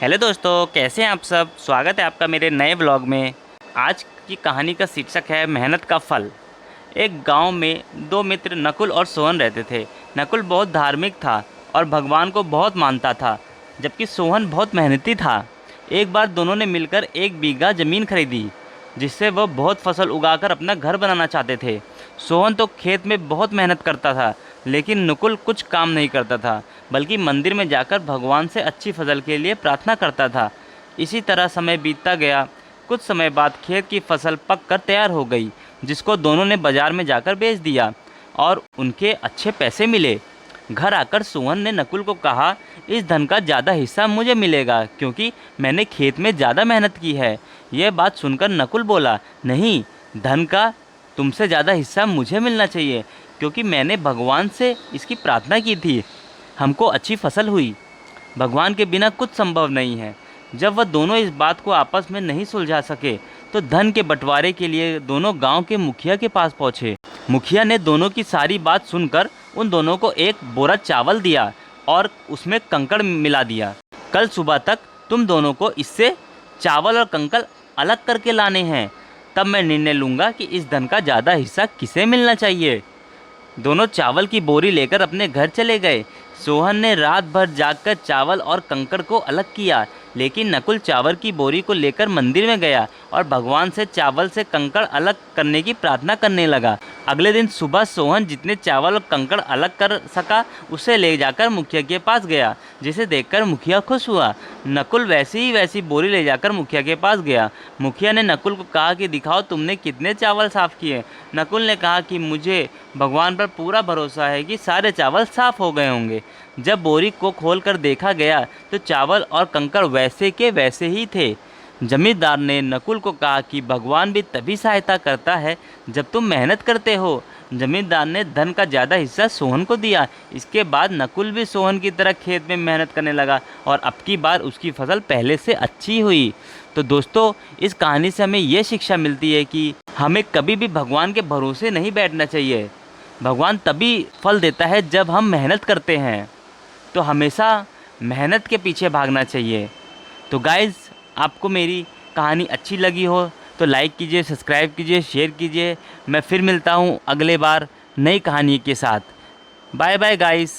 Hello दोस्तों, कैसे हैं आप सब। स्वागत है आपका मेरे नए व्लॉग में। आज की कहानी का शीर्षक है मेहनत का फल। एक गांव में दो मित्र नकुल और सोहन रहते थे। नकुल बहुत धार्मिक था और भगवान को बहुत मानता था, जबकि सोहन बहुत मेहनती था। एक बार दोनों ने मिलकर 1 बीघा ज़मीन खरीदी, जिससे वह बहुत फसल उगाकर अपना घर बनाना चाहते थे। सोहन तो खेत में बहुत मेहनत करता था, लेकिन नकुल कुछ काम नहीं करता था, बल्कि मंदिर में जाकर भगवान से अच्छी फसल के लिए प्रार्थना करता था। इसी तरह समय बीतता गया। कुछ समय बाद खेत की फसल पक कर तैयार हो गई, जिसको दोनों ने बाजार में जाकर बेच दिया और उनके अच्छे पैसे मिले। घर आकर सोहन ने नकुल को कहा, इस धन का ज़्यादा हिस्सा मुझे मिलेगा, क्योंकि मैंने खेत में ज़्यादा मेहनत की है। यह बात सुनकर नकुल बोला, नहीं, धन का तुमसे ज़्यादा हिस्सा मुझे मिलना चाहिए, क्योंकि मैंने भगवान से इसकी प्रार्थना की थी। हमको अच्छी फसल हुई। भगवान के बिना कुछ संभव नहीं है। जब वह दोनों इस बात को आपस में नहीं सुलझा सके, तो धन के बंटवारे के लिए दोनों गांव के मुखिया के पास पहुंचे। मुखिया ने दोनों की सारी बात सुनकर उन दोनों को एक बोरा चावल दिया और उसमें कंकड़ मिला दिया। कल सुबह तक तुम दोनों को इससे चावल और कंकड़ अलग करके लाने हैं, तब मैं निर्णय लूँगा कि इस धन का ज़्यादा हिस्सा किसे मिलना चाहिए। दोनों चावल की बोरी लेकर अपने घर चले गए। सोहन ने रात भर जागकर चावल और कंकड़ को अलग किया, लेकिन नकुल चावल की बोरी को लेकर मंदिर में गया और भगवान से चावल से कंकड़ अलग करने की प्रार्थना करने लगा। अगले दिन सुबह सोहन जितने चावल और कंकड़ अलग कर सका उसे ले जाकर मुखिया के पास गया, जिसे देखकर मुखिया खुश हुआ। नकुल वैसी बोरी ले जाकर मुखिया के पास गया। मुखिया ने नकुल को कहा कि दिखाओ तुमने कितने चावल साफ़ किए। नकुल ने कहा कि मुझे भगवान पर पूरा भरोसा है कि सारे चावल साफ़ हो गए होंगे। जब बोरी को खोलकर देखा गया तो चावल और कंकड़ वैसे के वैसे ही थे। जमींदार ने नकुल को कहा कि भगवान भी तभी सहायता करता है जब तुम मेहनत करते हो। जमींदार ने धन का ज़्यादा हिस्सा सोहन को दिया। इसके बाद नकुल भी सोहन की तरह खेत में मेहनत करने लगा और अब की बार उसकी फसल पहले से अच्छी हुई। तो दोस्तों, इस कहानी से हमें ये शिक्षा मिलती है कि हमें कभी भी भगवान के भरोसे नहीं बैठना चाहिए। भगवान तभी फल देता है जब हम मेहनत करते हैं, तो हमेशा मेहनत के पीछे भागना चाहिए। तो गाइज़, आपको मेरी कहानी अच्छी लगी हो तो लाइक कीजिए, सब्सक्राइब कीजिए, शेयर कीजिए। मैं फिर मिलता हूँ अगले बार नई कहानी के साथ। Bye bye guys.